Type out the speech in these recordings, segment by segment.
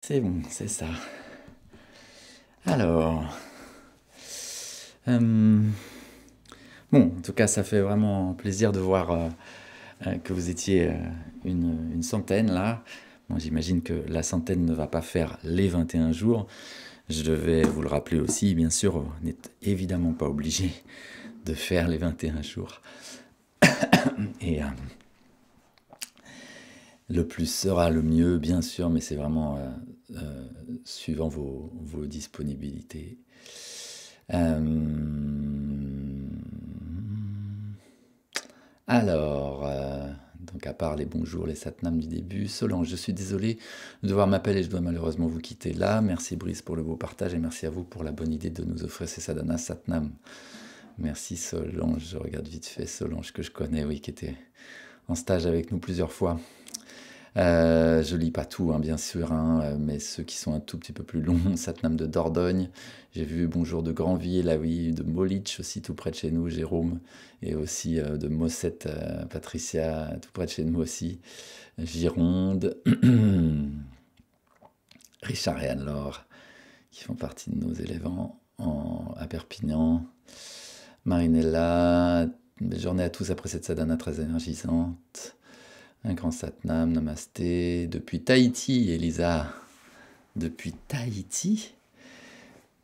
C'est bon, c'est ça. Alors, euh, bon, en tout cas, ça fait vraiment plaisir de voir que vous étiez une centaine là. Bon, j'imagine que la centaine ne va pas faire les 21 jours. Je devais vous le rappeler aussi, bien sûr, on n'est évidemment pas obligé de faire les 21 jours. Et le plus sera le mieux, bien sûr, mais c'est vraiment suivant vos disponibilités. Euh, Alors, donc à part les bonjours, les satnams du début, Solange, je suis désolé de devoir m'appeler et je dois malheureusement vous quitter là. Merci Brice pour le beau partage et merci à vous pour la bonne idée de nous offrir ces sadhanas satnam. Merci Solange, je regarde vite fait Solange que je connais, oui, qui était en stage avec nous plusieurs fois. Je lis pas tout, hein, bien sûr, hein, mais ceux qui sont un tout petit peu plus longs, Satnam de Dordogne, j'ai vu Bonjour de Granville, ah oui, de Molich aussi tout près de chez nous, Jérôme, et aussi de Mossette, Patricia, tout près de chez nous aussi, Gironde, Richard et Anne-Laure, qui font partie de nos élèves à Perpignan, Marinella, belle journée à tous après cette sadhana très énergisante. Un grand Satnam, namasté. Depuis Tahiti, Elisa. Depuis Tahiti?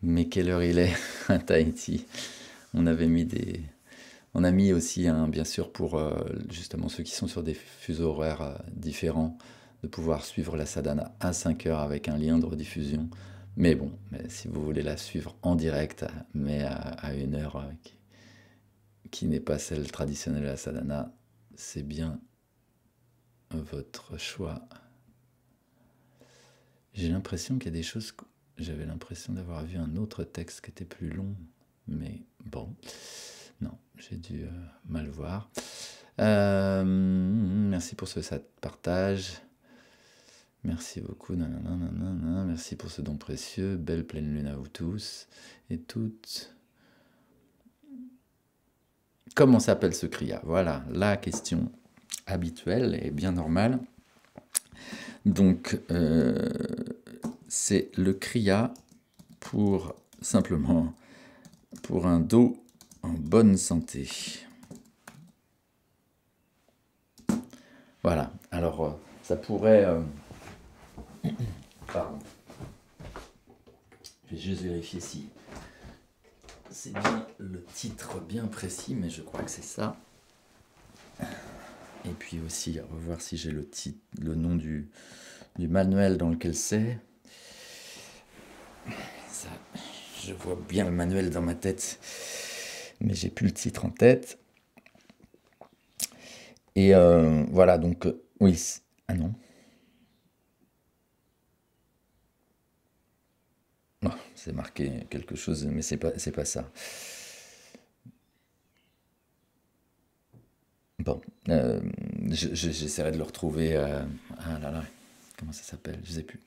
Mais quelle heure il est à Tahiti? On avait mis des... On a mis aussi, hein, bien sûr, pour justement ceux qui sont sur des fuseaux horaires différents, de pouvoir suivre la sadhana à 5 heures avec un lien de rediffusion. Mais bon, mais si vous voulez la suivre en direct, mais à une heure qui n'est pas celle traditionnelle de la sadhana, c'est bien votre choix. J'ai l'impression qu'il y a des choses... J'avais l'impression d'avoir vu un autre texte qui était plus long, mais bon, non, j'ai dû mal voir. Merci pour ce partage. Merci beaucoup. Nanana. Merci pour ce don précieux. Belle pleine lune à vous tous et toutes. Comment s'appelle ce kriya? Voilà la question habituelle et bien normale. Donc, c'est le kriya pour simplement pour un dos en bonne santé. Voilà. Alors, ça pourrait... Pardon. Je vais juste vérifier si c'est bien le titre bien précis, mais je crois que c'est ça. Et puis aussi, revoir si j'ai le nom du manuel dans lequel c'est. Ça, je vois bien le manuel dans ma tête, mais j'ai plus le titre en tête. Et voilà, donc, oui. Ah non. Non, c'est marqué quelque chose, mais c'est pas ça. Bon, j'essaierai de le retrouver. Ah là là, comment ça s'appelle? Je sais plus.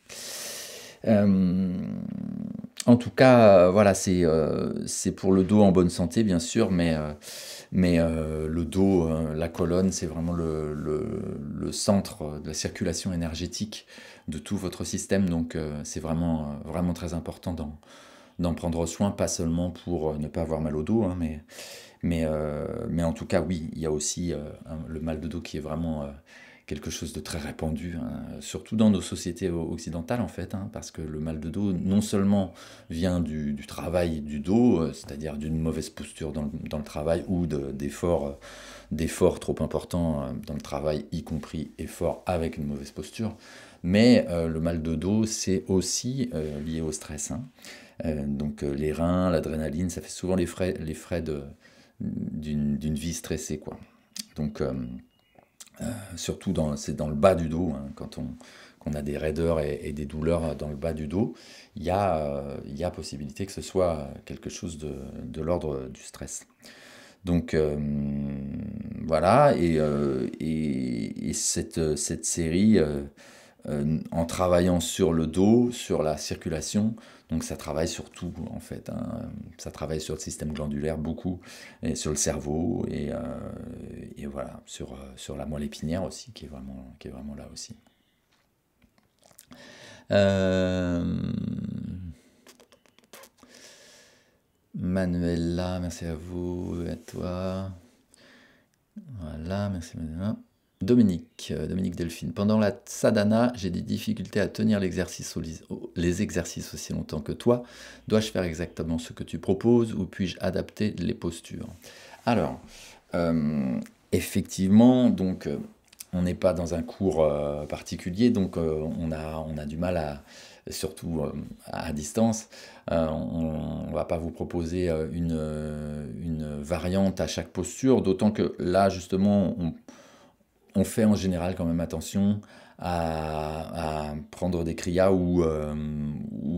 En tout cas, voilà, c'est pour le dos en bonne santé, bien sûr, mais le dos, la colonne, c'est vraiment le centre de la circulation énergétique de tout votre système. Donc, c'est vraiment très important d'en prendre soin, pas seulement pour ne pas avoir mal au dos, hein, mais en tout cas, oui, il y a aussi le mal de dos qui est vraiment quelque chose de très répandu, hein, surtout dans nos sociétés occidentales en fait, hein, parce que le mal de dos non seulement vient du travail du dos, c'est-à-dire d'une mauvaise posture dans le travail ou d'efforts trop importants dans le travail, y compris efforts avec une mauvaise posture, mais le mal de dos c'est aussi lié au stress, hein. Donc les reins, l'adrénaline, ça fait souvent les frais d'une vie stressée, quoi. Donc, surtout c'est dans le bas du dos, hein, quand on a des raideurs et des douleurs dans le bas du dos, il y a possibilité que ce soit quelque chose de l'ordre du stress. Donc voilà, et cette série, en travaillant sur le dos, sur la circulation, donc ça travaille sur tout en fait, hein. Ça travaille sur le système glandulaire beaucoup, et sur le cerveau, et voilà, sur la moelle épinière aussi, qui est vraiment là aussi. Euh, Manuela, merci à vous, et à toi. Voilà, merci Manuela. Dominique Delphine. Pendant la sadhana, j'ai des difficultés à tenir les exercices aussi longtemps que toi. Dois-je faire exactement ce que tu proposes ou puis-je adapter les postures? Alors, euh, effectivement, donc on n'est pas dans un cours particulier, donc on a du mal à, surtout à distance, on ne va pas vous proposer une variante à chaque posture, d'autant que là, justement, on fait en général quand même attention à prendre des kriyas où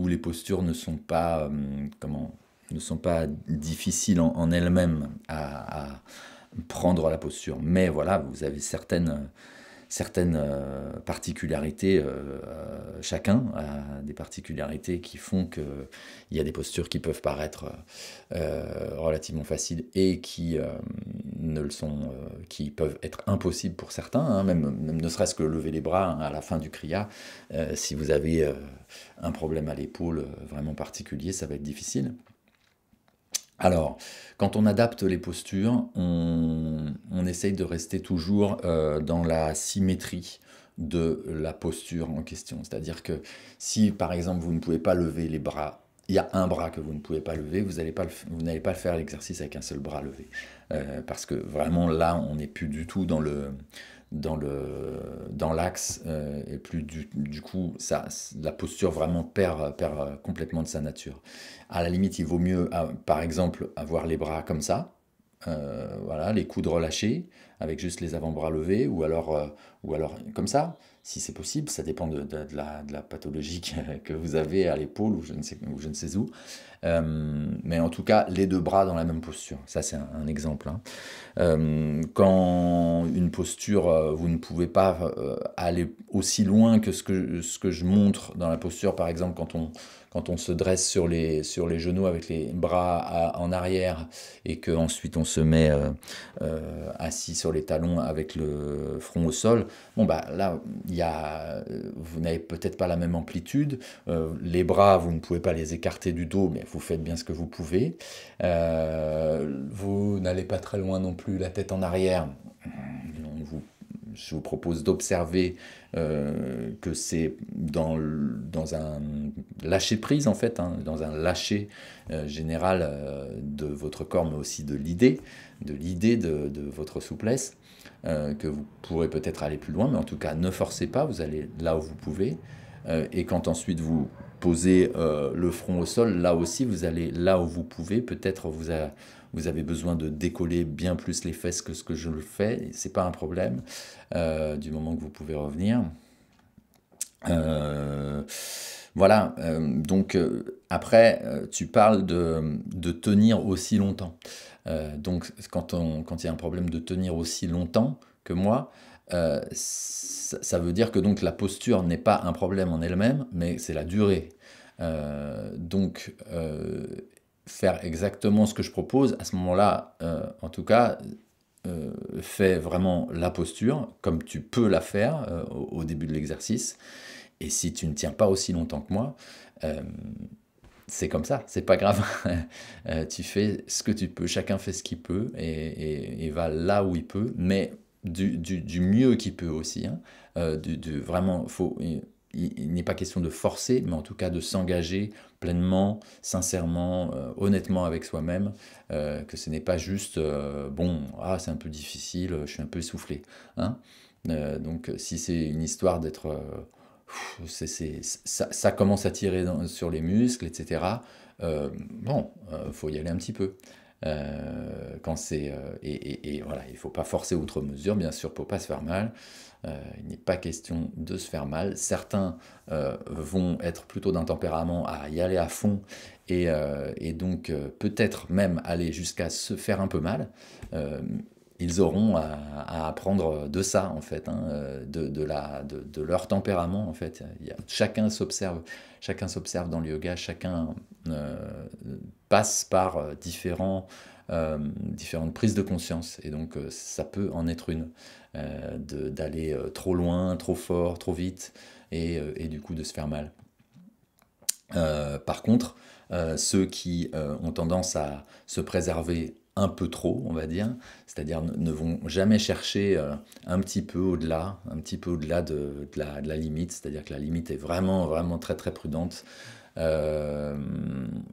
les postures ne sont pas, ne sont pas difficiles en elles-mêmes à prendre la posture. Mais voilà, vous avez certaines particularités, chacun a des particularités qui font qu'il y a des postures qui peuvent paraître relativement faciles et qui ne le sont, qui peuvent être impossibles pour certains, hein, même ne serait-ce que lever les bras hein, à la fin du kriya. Si vous avez un problème à l'épaule vraiment particulier, ça va être difficile. Alors, quand on adapte les postures, on essaye de rester toujours dans la symétrie de la posture en question. C'est-à-dire que si, par exemple, vous ne pouvez pas lever les bras, il y a un bras que vous ne pouvez pas lever, vous n'allez pas faire l'exercice avec un seul bras levé. Parce que vraiment, là, on n'est plus du tout dans l'axe et plus du coup la posture vraiment perd complètement de sa nature. À la limite, il vaut mieux par exemple avoir les bras comme ça, voilà, les coudes relâchés avec juste les avant-bras levés ou alors comme ça si c'est possible, ça dépend de la pathologie que vous avez à l'épaule ou je ne sais où. Mais en tout cas, les deux bras dans la même posture. Ça, c'est un exemple. Hein. Quand une posture, vous ne pouvez pas aller aussi loin que ce que je montre dans la posture, par exemple, quand on se dresse sur les genoux avec les bras en arrière et qu'ensuite on se met assis sur les talons avec le front au sol, bon, bah là, vous n'avez peut-être pas la même amplitude. Les bras, vous ne pouvez pas les écarter du dos, mais vous faites bien ce que vous pouvez. Vous n'allez pas très loin non plus, la tête en arrière. Je vous propose d'observer que c'est dans un lâcher-prise, en fait, hein, dans un lâcher général de votre corps, mais aussi de l'idée de votre souplesse, que vous pourrez peut-être aller plus loin, mais en tout cas, ne forcez pas, vous allez là où vous pouvez. Et quand ensuite vous posez le front au sol, là aussi, vous allez là où vous pouvez. Peut-être vous avez besoin de décoller bien plus les fesses que ce que je le fais. C'est pas un problème du moment que vous pouvez revenir. Euh, voilà, donc après, tu parles de tenir aussi longtemps. Donc quand il y a un problème de tenir aussi longtemps que moi, ça veut dire que donc la posture n'est pas un problème en elle-même, mais c'est la durée. Donc faire exactement ce que je propose, à ce moment-là, en tout cas, fais vraiment la posture comme tu peux la faire au début de l'exercice. Et si tu ne tiens pas aussi longtemps que moi, euh, c'est comme ça, c'est pas grave. Tu fais ce que tu peux, chacun fait ce qu'il peut et va là où il peut, mais du mieux qu'il peut aussi. Hein. Vraiment, il n'est pas question de forcer, mais en tout cas de s'engager pleinement, sincèrement, honnêtement avec soi-même, que ce n'est pas juste bon, ah, c'est un peu difficile, je suis un peu essoufflé. Hein. Donc, si c'est une histoire d'être ça commence à tirer sur les muscles, etc. Bon, faut y aller un petit peu. Quand c'est et voilà, il faut pas forcer outre mesure, bien sûr, pour pas se faire mal. Il n'est pas question de se faire mal. Certains vont être plutôt d'un tempérament à y aller à fond et donc peut-être même aller jusqu'à se faire un peu mal. Euh, Ils auront à apprendre de ça, en fait, hein, de leur tempérament, en fait. Chacun s'observe dans le yoga, chacun euh, passe par différentes prises de conscience. Et donc, ça peut en être une, d'aller trop loin, trop fort, trop vite. et du coup de se faire mal. Par contre, ceux qui ont tendance à se préserver un peu trop, on va dire, c'est-à-dire ne vont jamais chercher un petit peu au-delà de la limite, c'est-à-dire que la limite est vraiment, vraiment très, très prudente. Euh,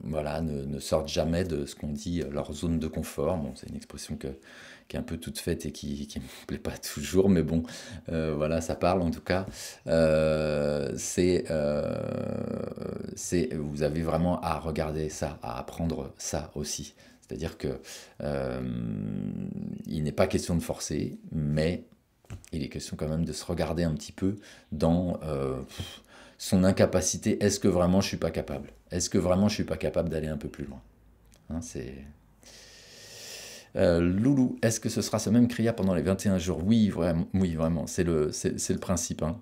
voilà, ne sortent jamais de ce qu'on dit leur zone de confort. Bon, c'est une expression qui est un peu toute faite et qui me plaît pas toujours, mais bon, voilà, ça parle en tout cas. Vous avez vraiment à regarder ça, à apprendre ça aussi. C'est-à-dire que euh, il n'est pas question de forcer, mais il est question quand même de se regarder un petit peu dans son incapacité. Est-ce que vraiment je suis pas capable? Est-ce que vraiment je suis pas capable d'aller un peu plus loin? Hein, c'est Loulou, est-ce que ce sera ce même Kriya pendant les 21 jours? Oui, vraiment, c'est le principe, hein.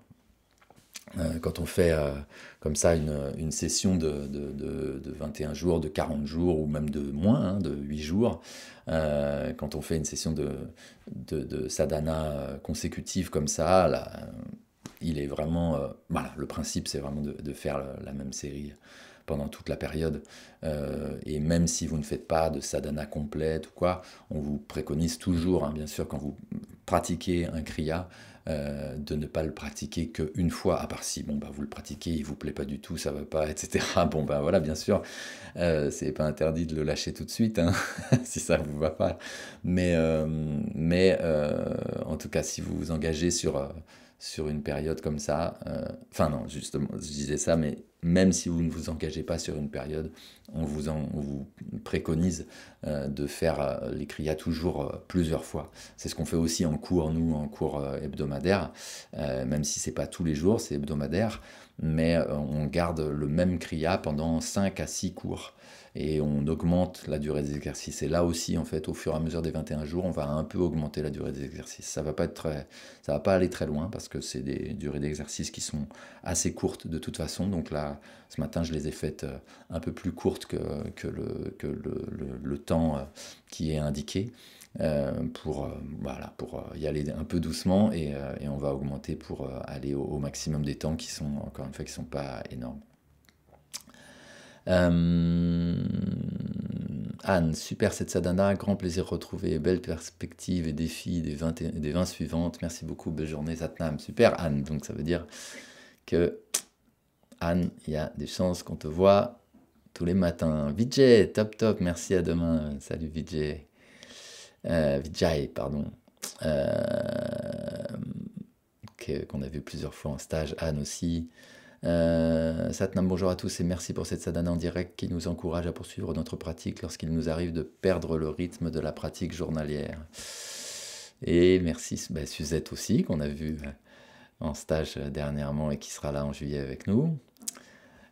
Quand on fait comme ça une session de 21 jours, de 40 jours, ou même de moins, hein, de 8 jours, quand on fait une session de sadhana consécutive comme ça, là, il est vraiment... voilà, le principe, c'est vraiment de faire la même série pendant toute la période. Et même si vous ne faites pas de sadhana complète ou quoi, on vous préconise toujours, hein, bien sûr, quand vous pratiquez un kriya, de ne pas le pratiquer qu'une fois, à part si bon, bah, vous le pratiquez, il vous plaît pas du tout, ça va pas, etc. Bon, ben voilà, bien sûr, c'est pas interdit de le lâcher tout de suite, hein, si ça vous va pas. Mais en tout cas, si vous vous engagez sur une période comme ça, enfin non, justement, je disais ça, mais même si vous ne vous engagez pas sur une période, on vous préconise de faire les kriyas toujours plusieurs fois. C'est ce qu'on fait aussi en cours, nous, en cours hebdomadaire, même si c'est pas tous les jours, c'est hebdomadaire, mais on garde le même kriya pendant 5 à 6 cours. Et on augmente la durée des exercices. Et là aussi, en fait, au fur et à mesure des 21 jours, on va un peu augmenter la durée des exercices. Ça va pas aller très loin parce que c'est des durées d'exercice qui sont assez courtes de toute façon. Donc là, ce matin, je les ai faites un peu plus courtes que le temps qui est indiqué. Pour y aller un peu doucement et on va augmenter pour aller au maximum des temps qui sont, encore une fois, qui sont pas énormes. Anne, super cette sadhana, grand plaisir retrouvé, belle perspective et défi des 20 suivantes. Merci beaucoup, belle journée Satnam. Super Anne, donc ça veut dire que Anne, il y a des chances qu'on te voit tous les matins. Vijay, top top, merci, à demain. Salut Vijay. Vijay, pardon. Qu'on a vu plusieurs fois en stage, Anne aussi. Satnam, bonjour à tous et merci pour cette sadhana en direct qui nous encourage à poursuivre notre pratique lorsqu'il nous arrive de perdre le rythme de la pratique journalière. Et merci Suzette aussi, qu'on a vu en stage dernièrement et qui sera là en juillet avec nous.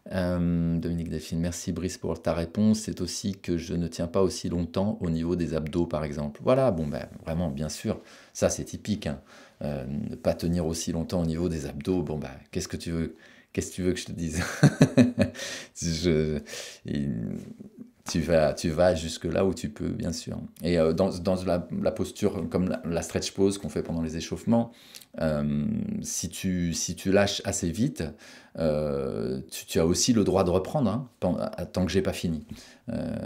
Dominique Delphine, merci Brice pour ta réponse. C'est aussi que je ne tiens pas aussi longtemps au niveau des abdos, par exemple. Voilà, bon, ben vraiment, bien sûr, ça c'est typique, hein. Ne pas tenir aussi longtemps au niveau des abdos, bon, ben qu'est-ce que tu veux que je te dise? Je- tu vas jusque là où tu peux, bien sûr. Et dans la posture, comme la stretch pose qu'on fait pendant les échauffements, si tu lâches assez vite, tu as aussi le droit de reprendre, hein, tant que j'ai pas fini.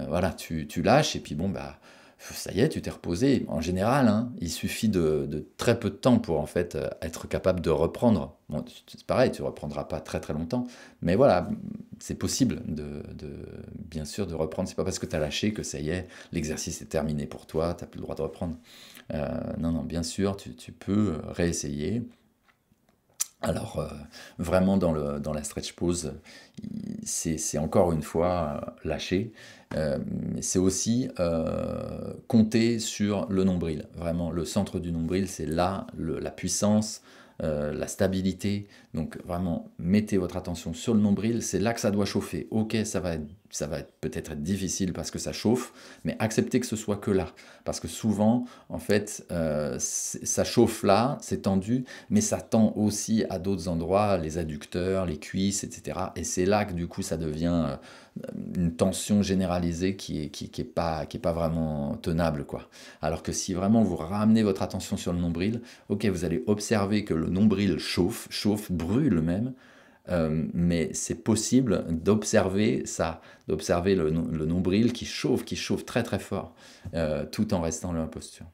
Voilà, tu lâches et puis bon, bah, ça y est, tu t'es reposé. En général, hein, il suffit de très peu de temps pour en fait être capable de reprendre. Bon, c'est pareil, tu ne reprendras pas très très longtemps, mais voilà, c'est possible bien sûr de reprendre. C'est pas parce que tu as lâché que ça y est, l'exercice est terminé pour toi, tu n'as plus le droit de reprendre. Non, non, bien sûr, tu peux réessayer. Alors, vraiment dans la stretch pose, c'est encore une fois lâcher, mais c'est aussi compter sur le nombril. Vraiment, le centre du nombril, c'est là la puissance, la stabilité. Donc vraiment, mettez votre attention sur le nombril, c'est là que ça doit chauffer. Ok, ça va peut-être être difficile parce que ça chauffe, mais acceptez que ce soit que là. Parce que souvent, en fait, ça chauffe là, c'est tendu, mais ça tend aussi à d'autres endroits, les adducteurs, les cuisses, etc. Et c'est là que du coup, ça devient une tension généralisée qui est pas vraiment tenable, quoi. Alors que si vraiment vous ramenez votre attention sur le nombril, ok, vous allez observer que le nombril chauffe, brûle même, mais c'est possible d'observer ça, d'observer le nombril qui chauffe très très fort, tout en restant dans la posture.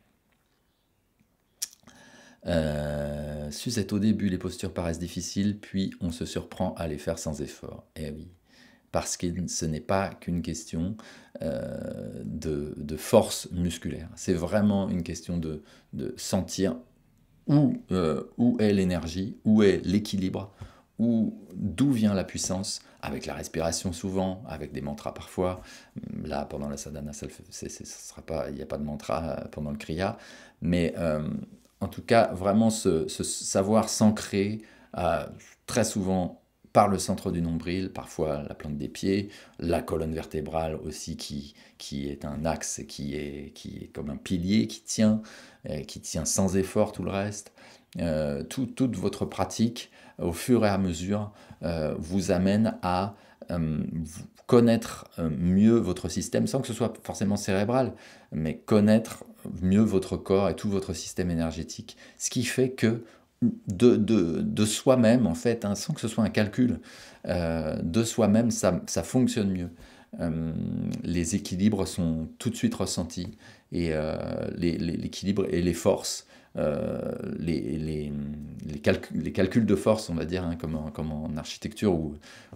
Suzette, au début, les postures paraissent difficiles, puis on se surprend à les faire sans effort. Eh oui, parce que ce n'est pas qu'une question de force musculaire. C'est vraiment une question de sentir où est l'énergie, où est l'équilibre, d'où vient la puissance, avec la respiration souvent, avec des mantras parfois. Là, pendant la sadhana, il n'y a pas de mantra pendant le kriya, mais en tout cas, vraiment ce savoir s'ancrer très souvent par le centre du nombril, parfois la plante des pieds, la colonne vertébrale aussi qui est un axe, qui est comme un pilier qui tient sans effort tout le reste. Toute votre pratique, au fur et à mesure, vous amène à connaître mieux votre système, sans que ce soit forcément cérébral, mais connaître mieux votre corps et tout votre système énergétique. Ce qui fait que de soi-même, en fait, hein, sans que ce soit un calcul, de soi-même, ça fonctionne mieux. Les équilibres sont tout de suite ressentis, et l'équilibre et les forces, les calculs de force, on va dire, hein, comme en architecture,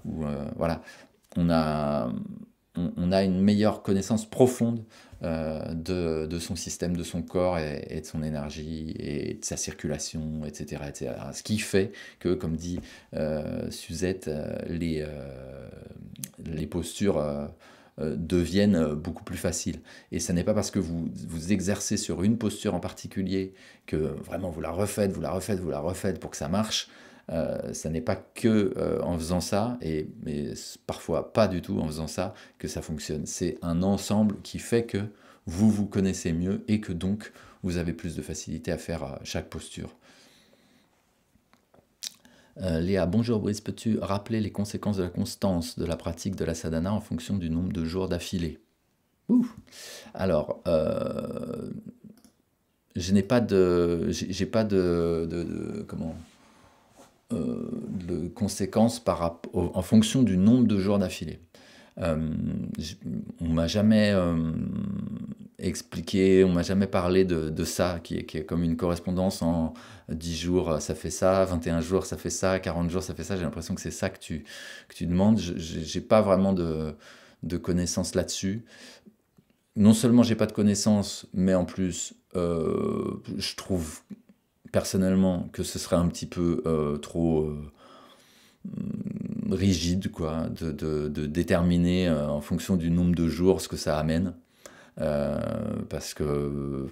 voilà, on a, on a une meilleure connaissance profonde de son système, de son corps et de son énergie et de sa circulation, etc., etc. Ce qui fait que, comme dit Suzette, les postures deviennent beaucoup plus faciles. Et ce n'est pas parce que vous exercez sur une posture en particulier que vraiment vous la refaites, vous la refaites, vous la refaites pour que ça marche. Ça n'est pas que en faisant ça, mais parfois pas du tout en faisant ça, que ça fonctionne. C'est un ensemble qui fait que vous vous connaissez mieux et que donc vous avez plus de facilité à faire chaque posture. Léa, bonjour Brice, peux-tu rappeler les conséquences de la constance de la pratique de la sadhana en fonction du nombre de jours d'affilée? Alors, je n'ai pas j'ai pas comment de conséquences en fonction du nombre de jours d'affilée. On m'a jamais expliqué, on m'a jamais parlé de ça, qui est comme une correspondance en 10 jours, ça fait ça, 21 jours, ça fait ça, 40 jours, ça fait ça. J'ai l'impression que c'est ça que tu demandes. J'ai pas vraiment de connaissances là-dessus. Non seulement j'ai pas de connaissances, mais en plus, je trouve personnellement que ce serait un petit peu trop rigide, quoi, de déterminer en fonction du nombre de jours ce que ça amène, parce que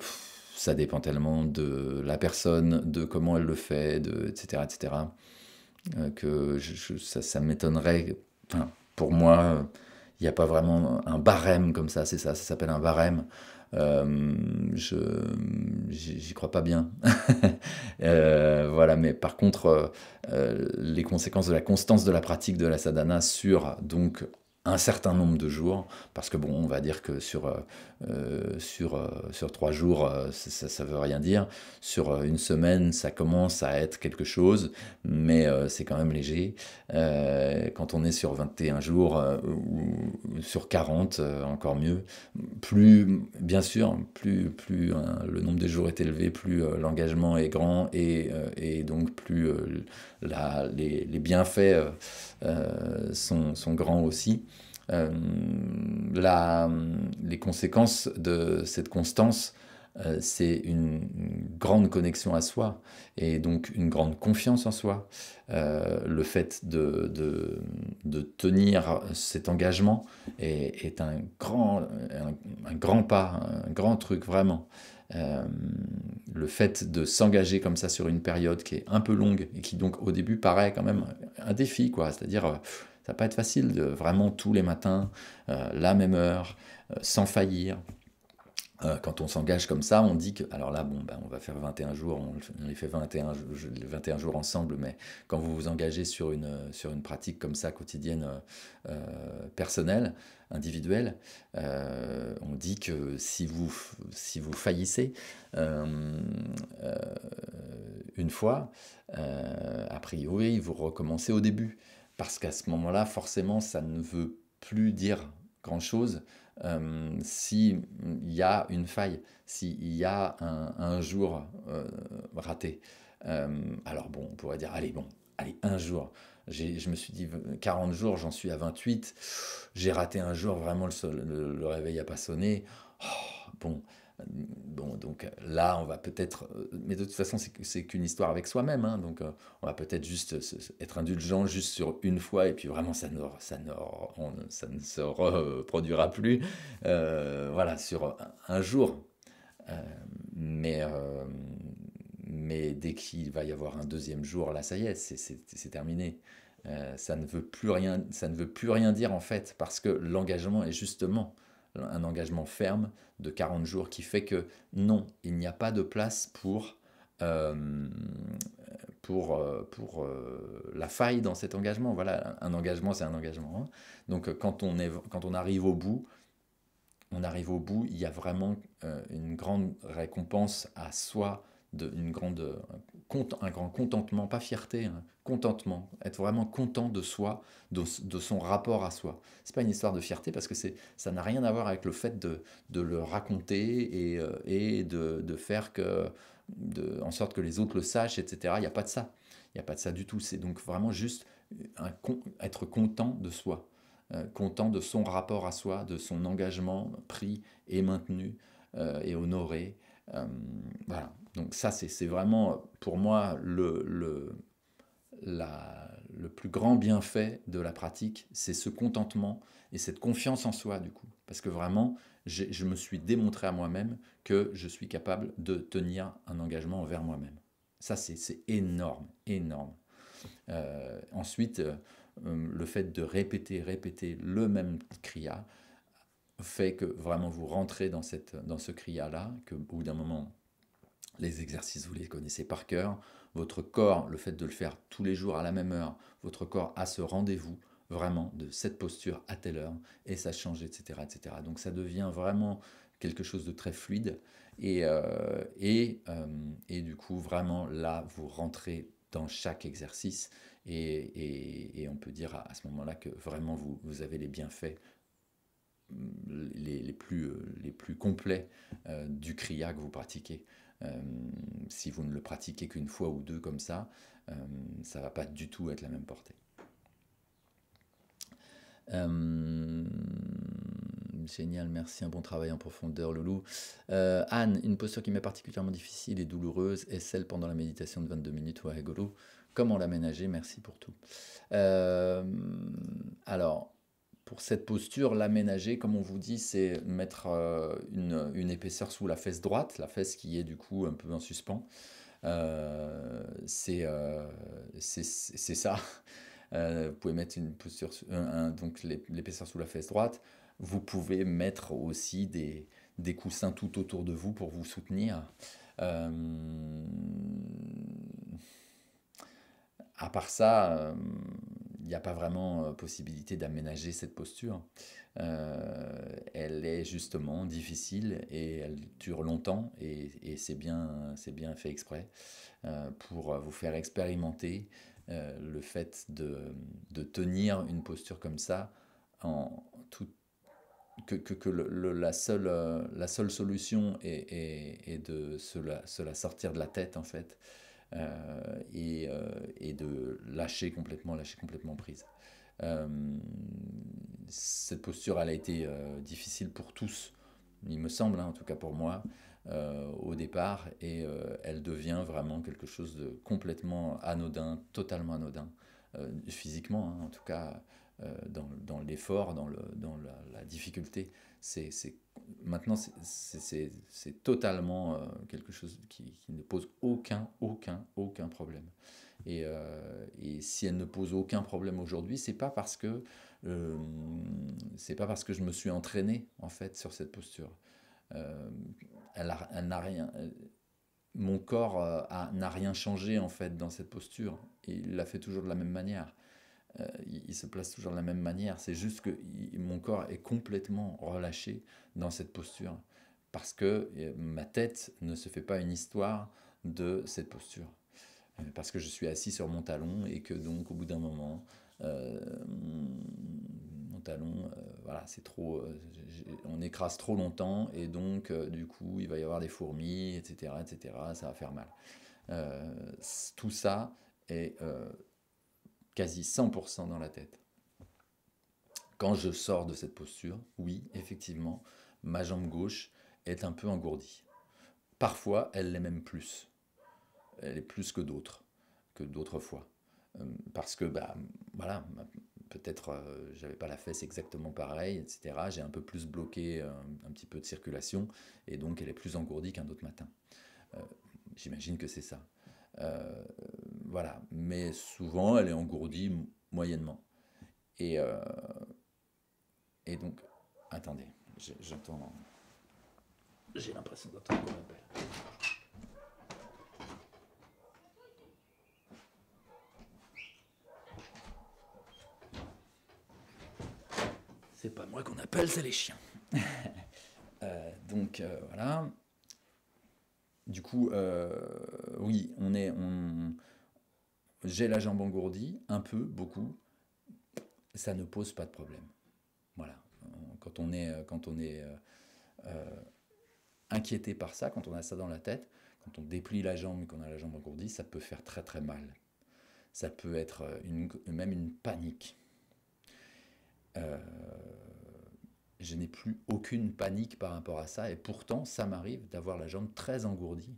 ça dépend tellement de la personne, de comment elle le fait, etc., etc., que ça m'étonnerait. Enfin, pour moi, il n'y a pas vraiment un barème comme ça, c'est ça s'appelle un barème. J'y crois pas bien. Voilà, mais par contre, les conséquences de la constance de la pratique de la sadhana sur donc un certain nombre de jours, parce que bon, on va dire que sur 3 jours, ça veut rien dire. Sur une semaine, ça commence à être quelque chose, mais c'est quand même léger. Quand on est sur 21 jours ou sur 40, encore mieux. Bien sûr, plus le nombre de jours est élevé, plus l'engagement est grand et donc plus les bienfaits sont grands aussi. Les conséquences de cette constance, c'est une grande connexion à soi et donc une grande confiance en soi. Le fait de tenir cet engagement est un grand pas, un grand truc vraiment. Le fait de s'engager comme ça sur une période qui est un peu longue et qui donc au début paraît quand même un défi, quoi. C'est-à-dire Ça va pas être facile de vraiment tous les matins, la même heure, sans faillir. Quand on s'engage comme ça, on dit que, alors là, bon, ben, on va faire 21 jours, on les fait 21, 21 jours ensemble, mais quand vous vous engagez sur une pratique comme ça, quotidienne, personnelle, individuelle, on dit que si vous faillissez euh, euh, une fois, a priori, vous recommencez au début. Parce qu'à ce moment-là, forcément, ça ne veut plus dire grand-chose s'il y a une faille, s'il y a un jour raté. Alors bon, on pourrait dire, allez, bon, allez, un jour. Je me suis dit 40 jours, j'en suis à 28. J'ai raté un jour, vraiment le réveil n'a pas sonné. Oh, bon, bon, donc là, on va peut-être. Mais de toute façon, c'est qu'une histoire avec soi-même. Hein, donc, on va peut-être juste être indulgent juste sur une fois, et puis vraiment, ça ne se reproduira plus. Voilà, sur un jour. Euh, mais, euh, mais dès qu'il va y avoir un deuxième jour, là, ça y est, c'est terminé. Ça ne veut plus rien, ça ne veut plus rien dire en fait, parce que l'engagement est justement un engagement ferme de 40 jours qui fait que non, il n'y a pas de place euh, pour la faille dans cet engagement. Voilà, un engagement, c'est un engagement. Hein. Donc quand on arrive au bout, il y a vraiment une grande récompense à soi, un grand contentement, pas fierté, hein, contentement, être vraiment content de soi, de son rapport à soi. C'est pas une histoire de fierté parce que ça n'a rien à voir avec le fait de le raconter et de faire en sorte que les autres le sachent, etc. Il n'y a pas de ça. Il n'y a pas de ça du tout. C'est donc vraiment juste être content de soi, content de son rapport à soi, de son engagement pris et maintenu et honoré. Euh, voilà. Donc ça, c'est vraiment pour moi le plus grand bienfait de la pratique, c'est ce contentement et cette confiance en soi du coup. Parce que vraiment, je me suis démontré à moi-même que je suis capable de tenir un engagement envers moi-même. Ça, c'est énorme, énorme. Ensuite, le fait de répéter le même kriya fait que vraiment vous rentrez dans ce kriya-là, que au bout d'un moment, les exercices, vous les connaissez par cœur. Votre corps, le fait de le faire tous les jours à la même heure, votre corps a ce rendez-vous vraiment de cette posture à telle heure et ça change, etc., etc. Donc ça devient vraiment quelque chose de très fluide et du coup vraiment là vous rentrez dans chaque exercice et on peut dire à ce moment-là que vraiment vous avez les bienfaits les plus complets du kriya que vous pratiquez. Euh, Si vous ne le pratiquez qu'une fois ou deux comme euh, ça ne va pas du tout être la même portée. Euh, Génial, merci, un bon travail en profondeur, Loulou. Anne, une posture qui m'est particulièrement difficile et douloureuse est celle pendant la méditation de 22 minutes ou à Hegolo. Comment l'aménager? Merci pour tout. Euh, alors, pour cette posture, l'aménager, comme on vous dit, c'est mettre une épaisseur sous la fesse droite, la fesse qui est du coup un peu en suspens. C'est ça. Vous pouvez mettre une posture, donc l'épaisseur sous la fesse droite. Vous pouvez mettre aussi des coussins tout autour de vous pour vous soutenir. Euh, à part ça, il n'y a pas vraiment possibilité d'aménager cette posture. Elle est justement difficile et elle dure longtemps et c'est bien fait exprès pour vous faire expérimenter le fait de tenir une posture comme ça en tout, la seule solution est de se la sortir de la tête en fait et de lâcher complètement prise. Euh, Cette posture, elle a été difficile pour tous, il me semble, hein, en tout cas pour moi, au départ, et elle devient vraiment quelque chose de complètement anodin, totalement anodin, physiquement, hein, en tout cas, dans l'effort, dans la difficulté. C'est, maintenant, c'est totalement quelque chose qui ne pose aucun problème. Et si elle ne pose aucun problème aujourd'hui, euh, c'est pas parce que je me suis entraîné en fait sur cette posture. Euh, elle n'a rien, mon corps n'a rien changé en fait dans cette posture. Et il la fait toujours de la même manière. Il se place toujours de la même manière. C'est juste que mon corps est complètement relâché dans cette posture. Parce que ma tête ne se fait pas une histoire de cette posture. Parce que je suis assis sur mon talon et que donc au bout d'un moment, mon talon, voilà, c'est trop, on écrase trop longtemps et donc du coup il va y avoir des fourmis, etc., etc., ça va faire mal. Euh, Tout ça est quasi 100% dans la tête. Quand je sors de cette posture, oui, effectivement, ma jambe gauche est un peu engourdie. Parfois, elle l'est même plus. Elle est plus que d'autres fois. Parce que, bah, voilà, peut-être j'avais pas la fesse exactement pareille, etc. J'ai un peu plus bloqué un petit peu de circulation, et donc elle est plus engourdie qu'un autre matin. Euh, J'imagine que c'est ça. Euh, voilà, mais souvent elle est engourdie moyennement. Et, euh, et donc, attendez, j'entends, j'ai l'impression d'entendre qu'on m'appelle. C'est pas moi qu'on appelle, c'est les chiens. Donc voilà. Du coup, oui, j'ai la jambe engourdie, un peu, beaucoup. Ça ne pose pas de problème. Voilà. Quand on est inquiété par ça, quand on a ça dans la tête, quand on déplie la jambe et qu'on a la jambe engourdie, ça peut faire très très mal. Ça peut être même une panique. Euh, je n'ai plus aucune panique par rapport à ça, et pourtant, ça m'arrive d'avoir la jambe très engourdie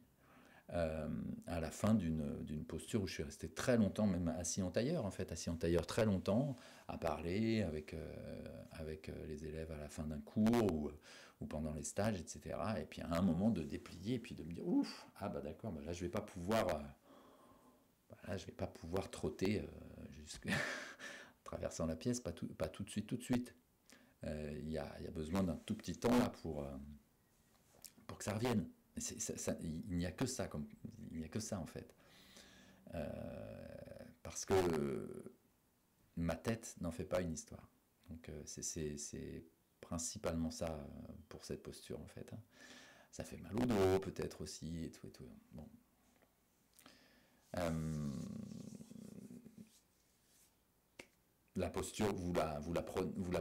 euh, à la fin d'une posture où je suis resté très longtemps, même assis en tailleur, en fait, assis en tailleur très longtemps, à parler avec les élèves à la fin d'un cours ou pendant les stages, etc. Et puis à un moment de déplier et puis de me dire, ouf, ah bah d'accord, bah là je vais pas pouvoir, là je vais pas pouvoir trotter jusqu'à traversant la pièce, pas tout de suite, tout de suite. Il y a besoin d'un tout petit temps là pour que ça revienne. Il n'y a que ça, il n'y a que ça en fait. Parce que ma tête n'en fait pas une histoire. Donc c'est principalement ça pour cette posture en fait. Hein. Ça fait mal au dos peut-être aussi et tout et tout. Bon. Euh, la posture, vous la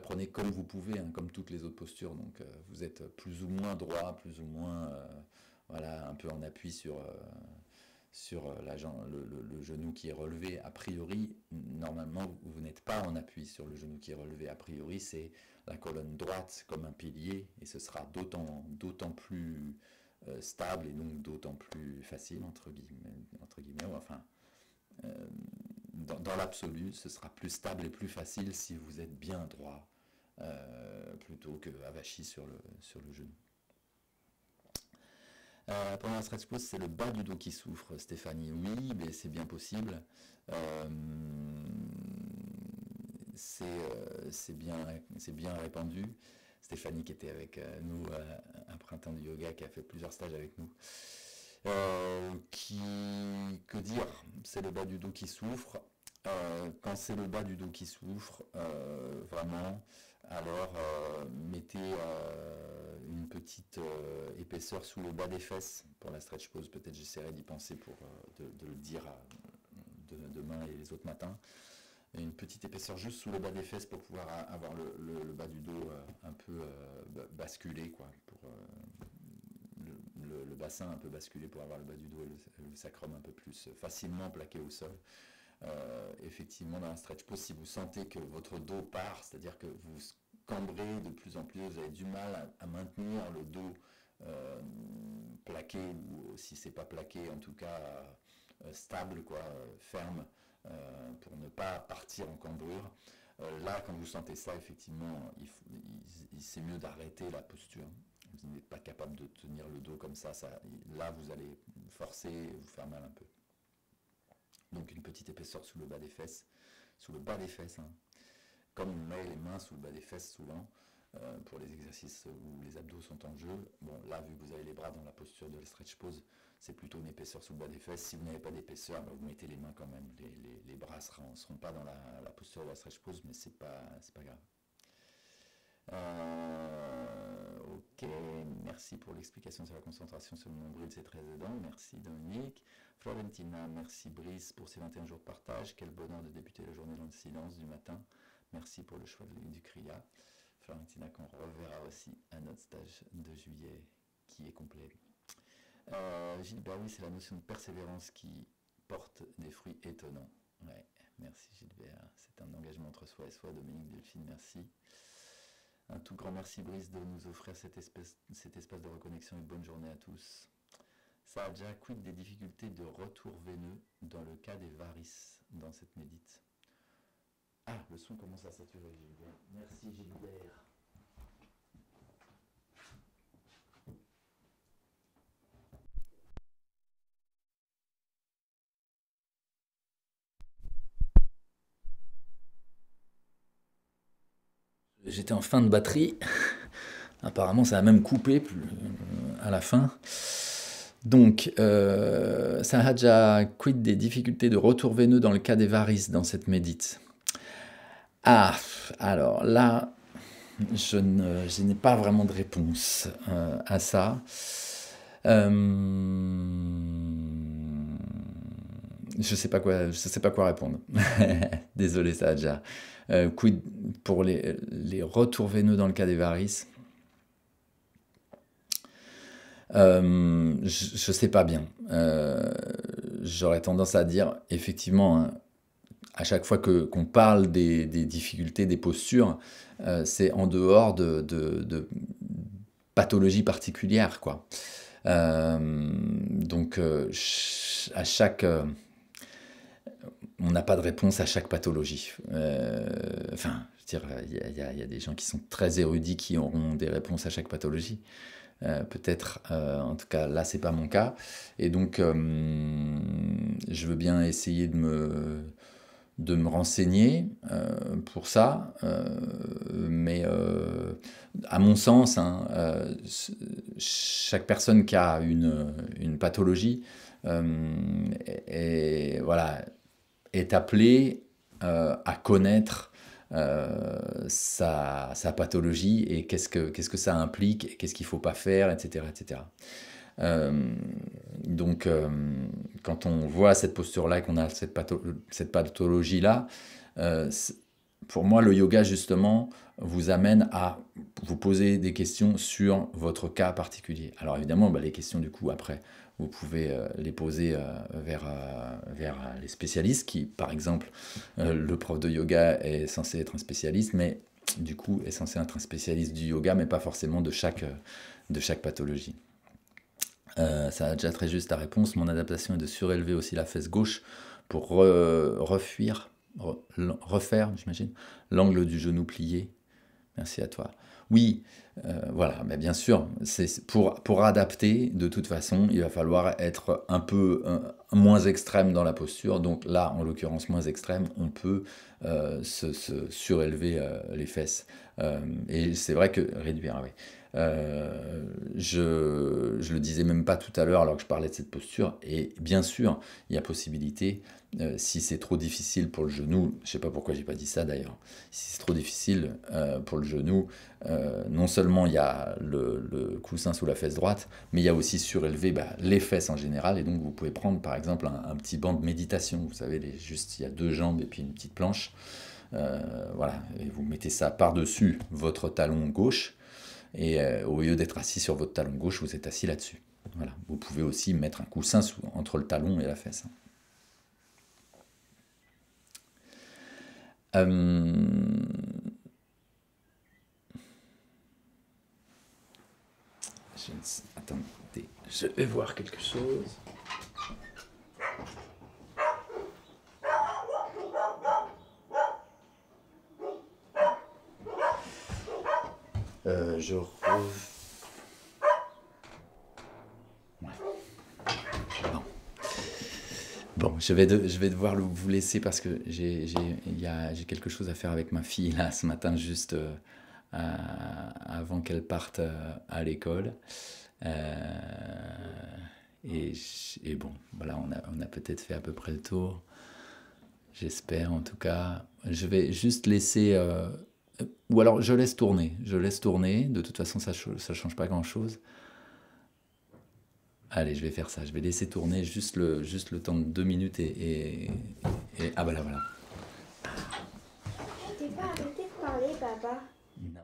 prenez comme vous pouvez, hein, comme toutes les autres postures. Donc vous êtes plus ou moins droit, plus ou moins voilà, un peu en appui sur le genou qui est relevé. A priori, normalement, vous n'êtes pas en appui sur le genou qui est relevé. A priori, c'est la colonne droite comme un pilier, et ce sera d'autant plus stable et donc d'autant plus facile, entre guillemets ou enfin, dans l'absolu, ce sera plus stable et plus facile si vous êtes bien droit, plutôt que avachi sur le genou. Pendant la stretch pause, c'est le bas du dos qui souffre, Stéphanie. Oui, mais c'est bien possible. Euh, c'est bien répandu. Stéphanie qui était avec nous un printemps du yoga, qui a fait plusieurs stages avec nous. Que dire? C'est le bas du dos qui souffre. Quand c'est le bas du dos qui souffre, vraiment, alors mettez une petite épaisseur sous le bas des fesses pour la stretch pose. Peut-être j'essaierai d'y penser pour de le dire demain et les autres matins. Et une petite épaisseur juste sous le bas des fesses pour pouvoir avoir le bas du dos un peu basculé, quoi, pour le bassin un peu basculé pour avoir le bas du dos et le sacrum un peu plus facilement plaqué au sol. Effectivement, dans la stretch pose, si vous sentez que votre dos part, c'est-à-dire que vous cambrez de plus en plus, vous avez du mal à maintenir le dos euh, plaqué, ou si c'est pas plaqué, en tout cas stable, quoi, ferme, pour ne pas partir en cambrure. Là, quand vous sentez ça, effectivement, c'est mieux d'arrêter la posture. Vous n'êtes pas capable de tenir le dos comme ça, là vous allez forcer et vous faire mal un peu. Donc une petite épaisseur sous le bas des fesses, hein. Comme on met les mains sous le bas des fesses souvent, pour les exercices où les abdos sont en jeu. Bon, là, vu que vous avez les bras dans la posture de la stretch pose, c'est plutôt une épaisseur sous le bas des fesses. Si vous n'avez pas d'épaisseur, vous mettez les mains quand même. Les bras ne seront pas dans la posture de la stretch pose, mais c'est pas grave. Ok, merci pour l'explication sur la concentration sur le nombril, c'est très aidant. Merci Dominique. Florentina, merci Brice pour ces 21 jours de partage. Quel bonheur de débuter la journée dans le silence du matin. Merci pour le choix du CRIA. Florentina qu'on reverra aussi à notre stage de juillet qui est complet. Gilbert, oui, c'est la notion de persévérance qui porte des fruits étonnants. Ouais, merci Gilbert. C'est un engagement entre soi et soi. Dominique Delphine, merci. Un tout grand merci Brice de nous offrir cet espace de reconnexion et bonne journée à tous. Ça a déjà quid des difficultés de retour veineux dans le cas des varices dans cette médite. Ah, le son commence à saturer, Gilbert. Merci Gilbert. J'étais en fin de batterie. Apparemment, ça a même coupé à la fin. Donc, ça a déjà quid des difficultés de retour veineux dans le cas des varices dans cette médite. Ah, alors là, je n'ai pas vraiment de réponse à ça. Je sais pas quoi répondre. Désolé, ça a déjà. Quid pour les retours veineux dans le cas des varices. Je sais pas bien. J'aurais tendance à dire, effectivement, hein, à chaque fois qu'on parle des difficultés, des postures, c'est en dehors de pathologies particulières, quoi. Donc, à chaque... on n'a pas de réponse à chaque pathologie. Enfin, je veux dire, il y a des gens qui sont très érudits qui auront des réponses à chaque pathologie. Peut-être, en tout cas, là, c'est pas mon cas. Et donc, je veux bien essayer de me renseigner pour ça. Mais à mon sens, hein, chaque personne qui a une pathologie voilà, est appelée à connaître sa pathologie et qu'est-ce que ça implique, et qu'est-ce qu'il ne faut pas faire, etc. etc. Donc, quand on voit cette posture-là et qu'on a cette pathologie-là, pour moi, le yoga, justement, vous amène à vous poser des questions sur votre cas particulier. Alors, évidemment, les questions, du coup, après, vous pouvez les poser vers les spécialistes qui, par exemple, le prof de yoga est censé être un spécialiste, mais du coup est censé être un spécialiste du yoga, mais pas forcément de chaque pathologie. Ça a déjà très juste la réponse. Mon adaptation est de surélever aussi la fesse gauche pour refaire, j'imagine, l'angle du genou plié. Merci à toi. Oui, voilà, mais bien sûr, pour adapter, de toute façon, il va falloir être un peu moins extrême dans la posture. Donc là, en l'occurrence, moins extrême, on peut se surélever les fesses. Et c'est vrai que réduire, oui. Je le disais même pas tout à l'heure alors que je parlais de cette posture. Et bien sûr, il y a possibilité, si c'est trop difficile pour le genou, je sais pas pourquoi j'ai pas dit ça d'ailleurs, si c'est trop difficile pour le genou, non seulement il y a le coussin sous la fesse droite, mais il y a aussi surélevé les fesses en général. Et donc vous pouvez prendre par exemple un petit banc de méditation, vous savez, juste il y a 2 jambes et puis une petite planche. Voilà, et vous mettez ça par-dessus votre talon gauche. Et au lieu d'être assis sur votre talon gauche, vous êtes assis là-dessus. Voilà. Vous pouvez aussi mettre un coussin entre le talon et la fesse. Attendez, je vais voir quelque chose. Bon, je vais devoir vous laisser parce que j'ai quelque chose à faire avec ma fille là ce matin, juste avant qu'elle parte à l'école. Et bon, voilà, on a peut-être fait à peu près le tour. J'espère en tout cas. Je vais juste laisser. Ou alors je laisse tourner. Je laisse tourner. De toute façon, ça change pas grand-chose. Allez, je vais faire ça. Je vais laisser tourner juste le temps de 2 minutes ah bah là, voilà. Je t'ai pas arrêté de parler, papa. Non.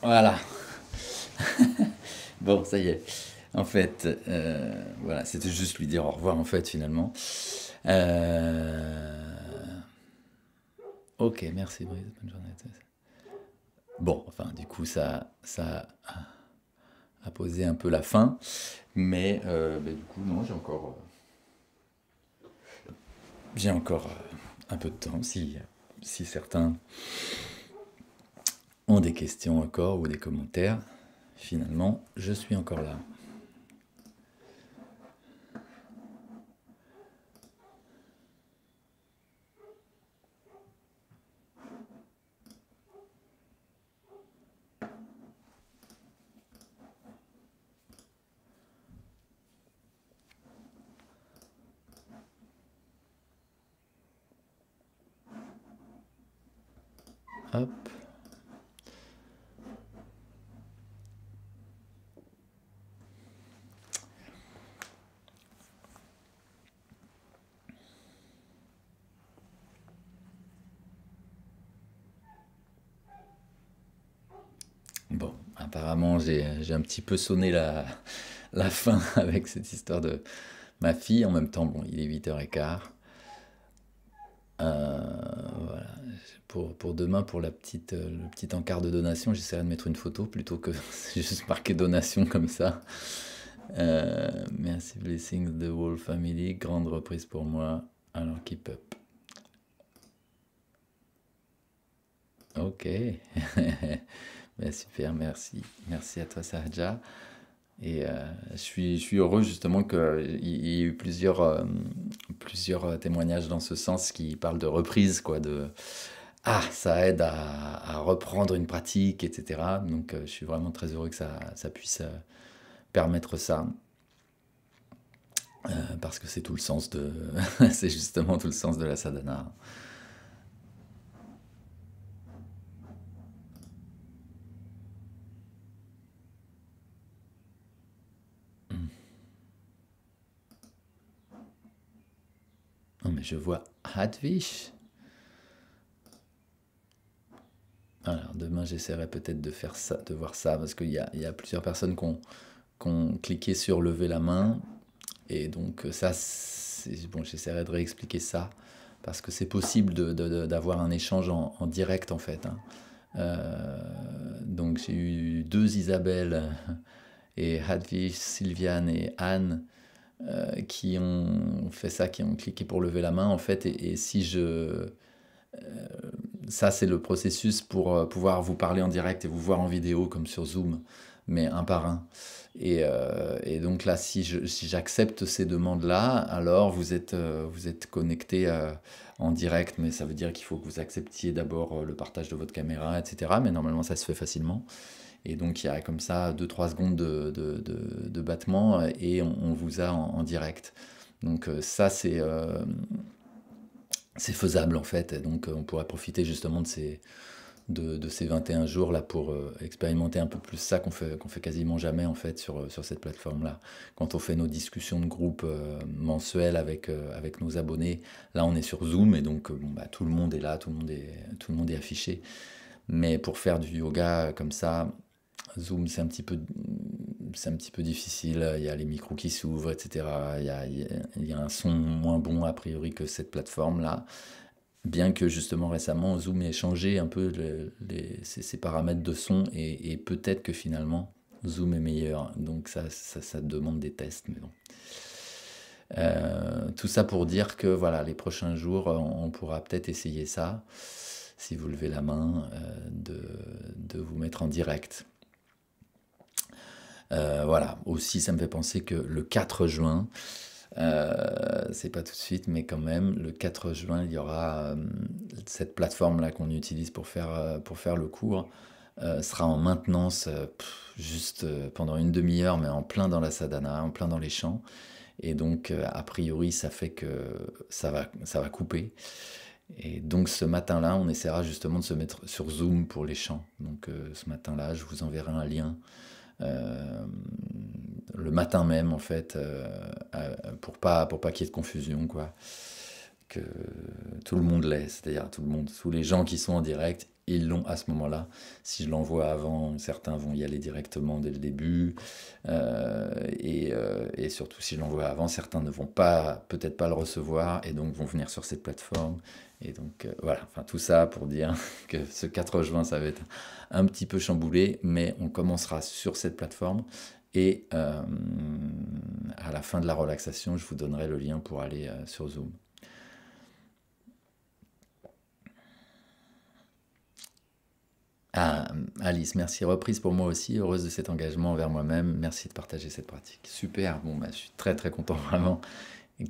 Voilà. Bon, ça y est. En fait, voilà, c'était juste lui dire au revoir en fait finalement. Euh, Ok, merci Brice, bonne journée à tous. Bon, enfin, du coup, ça a posé un peu la fin, mais du coup, non, j'ai encore un peu de temps si certains ont des questions encore ou des commentaires. Finalement, je suis encore là. Hop. Bon, apparemment, j'ai un petit peu sonné la fin avec cette histoire de ma fille. En même temps, bon, il est 8h15. Voilà. Pour demain, pour le petit encart de donation, j'essaierai de mettre une photo plutôt que juste marquer donation comme ça. Merci, blessings the whole family. Grande reprise pour moi. Alors, keep up. Ok. Ben, super, merci. Merci à toi, Sahaja. Et je suis heureux justement qu'il y ait eu plusieurs témoignages dans ce sens qui parlent de reprise, quoi, ça aide à reprendre une pratique, etc. Donc je suis vraiment très heureux que ça puisse permettre ça, parce que c'est tout le sens c'est justement tout le sens de la sadhana. Non mais je vois Hadvish. Alors demain j'essaierai peut-être de faire ça, de voir ça, parce il y a plusieurs personnes qui ont cliqué sur lever la main. Et donc ça, bon, j'essaierai de réexpliquer ça, parce que c'est possible d'avoir un échange en direct en fait, hein. Donc j'ai eu deux Isabelle et Hadvig, Sylviane et Anne qui ont fait ça, qui ont cliqué pour lever la main en fait. Et si ça c'est le processus pour pouvoir vous parler en direct et vous voir en vidéo comme sur Zoom, mais un par un. Et donc là, si j'accepte ces demandes-là, alors vous êtes connecté en direct, mais ça veut dire qu'il faut que vous acceptiez d'abord le partage de votre caméra, etc. Mais normalement, ça se fait facilement. Et donc, il y a comme ça 2 3 secondes de battement et on vous a en direct. Donc ça, c'est faisable en fait. Et donc on pourrait profiter justement de ces 21 jours là pour expérimenter un peu plus ça qu'on fait quasiment jamais en fait sur cette plateforme là. Quand on fait nos discussions de groupe mensuelles avec nos abonnés, là on est sur Zoom et donc bon, bah, tout le monde est là, tout le monde est affiché. Mais pour faire du yoga comme ça, Zoom, c'est un petit peu difficile. Il y a les micros qui s'ouvrent, etc. Il y a un son moins bon a priori que cette plateforme-là. Bien que justement récemment, Zoom ait changé un peu ses paramètres de son et peut-être que finalement Zoom est meilleur. Donc ça demande des tests, mais bon. Tout ça pour dire que voilà, les prochains jours, on pourra peut-être essayer ça, si vous levez la main, de vous mettre en direct. Voilà, aussi ça me fait penser que le 4 juin, c'est pas tout de suite, mais quand même, le 4 juin, il y aura cette plateforme-là qu'on utilise pour faire le cours, sera en maintenance juste pendant une demi-heure, mais en plein dans la sadhana, en plein dans les champs. Et donc, a priori, ça fait que ça va couper. Et donc, ce matin-là, on essaiera justement de se mettre sur Zoom pour les chants. Donc, ce matin-là, je vous enverrai un lien le matin même, en fait, pour pas qu'il y ait de confusion, quoi. Que tout le monde l'ait, c'est-à-dire tout le monde, tous les gens qui sont en direct, ils l'ont à ce moment-là. Si je l'envoie avant, certains vont y aller directement dès le début, et surtout si je l'envoie avant, certains ne vont pas, peut-être pas le recevoir, et donc vont venir sur cette plateforme. Et donc voilà, enfin tout ça pour dire que ce 4 juin, ça va être un petit peu chamboulé, mais on commencera sur cette plateforme. Et à la fin de la relaxation, je vous donnerai le lien pour aller sur Zoom. Ah, Alice, merci. Reprise pour moi aussi. Heureuse de cet engagement envers moi-même. Merci de partager cette pratique. Super. Bon, bah, je suis très très content vraiment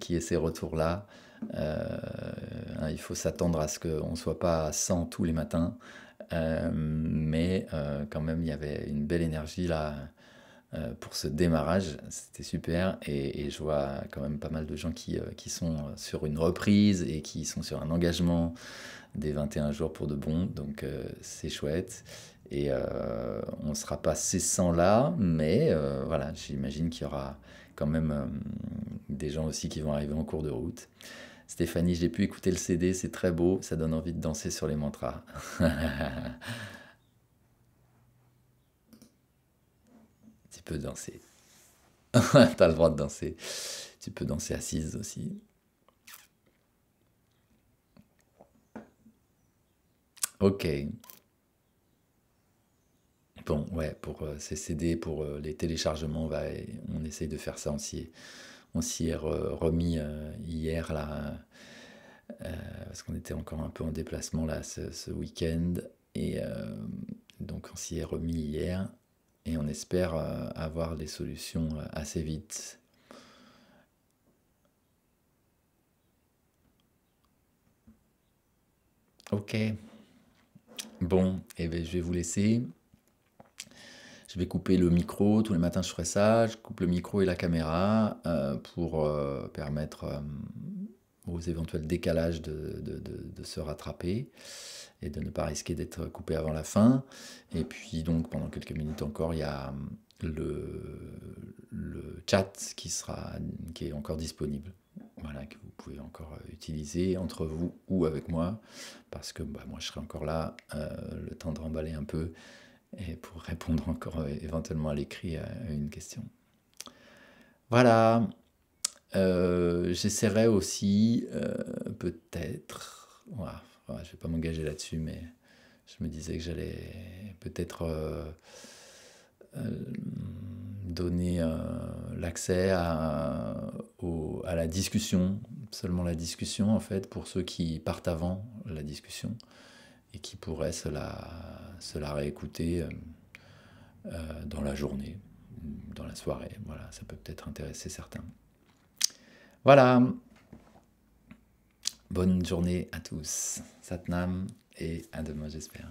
qu'il y ait ces retours-là. Il faut s'attendre à ce qu'on ne soit pas à 100 tous les matins. Mais quand même, il y avait une belle énergie là pour ce démarrage. C'était super. Et je vois quand même pas mal de gens qui sont sur une reprise et qui sont sur un engagement des 21 jours pour de bon, donc c'est chouette. Et on ne sera pas ces 100 là, mais voilà, j'imagine qu'il y aura quand même des gens aussi qui vont arriver en cours de route. Stéphanie, j'ai pu écouter le CD, c'est très beau, ça donne envie de danser sur les mantras. Tu peux danser. T'as le droit de danser. Tu peux danser assise aussi. Ok. Bon, ouais, pour ces CD, pour les téléchargements, on essaye de faire ça. On s'y est remis hier, là, parce qu'on était encore un peu en déplacement, là, ce week-end. Et donc, on s'y est remis hier. Et on espère avoir les solutions assez vite. Ok. Bon, et ben, je vais vous laisser. Je vais couper le micro, tous les matins je ferai ça, je coupe le micro et la caméra pour permettre aux éventuels décalages de se rattraper et de ne pas risquer d'être coupé avant la fin. Et puis donc pendant quelques minutes encore, il y a le chat qui est encore disponible. Voilà, que vous pouvez encore utiliser entre vous ou avec moi, parce que bah, moi je serai encore là, le temps de remballer un peu et pour répondre encore éventuellement à l'écrit à une question. Voilà. J'essaierai aussi, peut-être, voilà, je ne vais pas m'engager là-dessus, mais je me disais que j'allais peut-être donner l'accès à la discussion, seulement la discussion en fait, pour ceux qui partent avant la discussion et qui pourraient se la réécouter dans la journée, dans la soirée. Voilà, ça peut peut-être intéresser certains. Voilà. Bonne journée à tous. Satnam et à demain j'espère.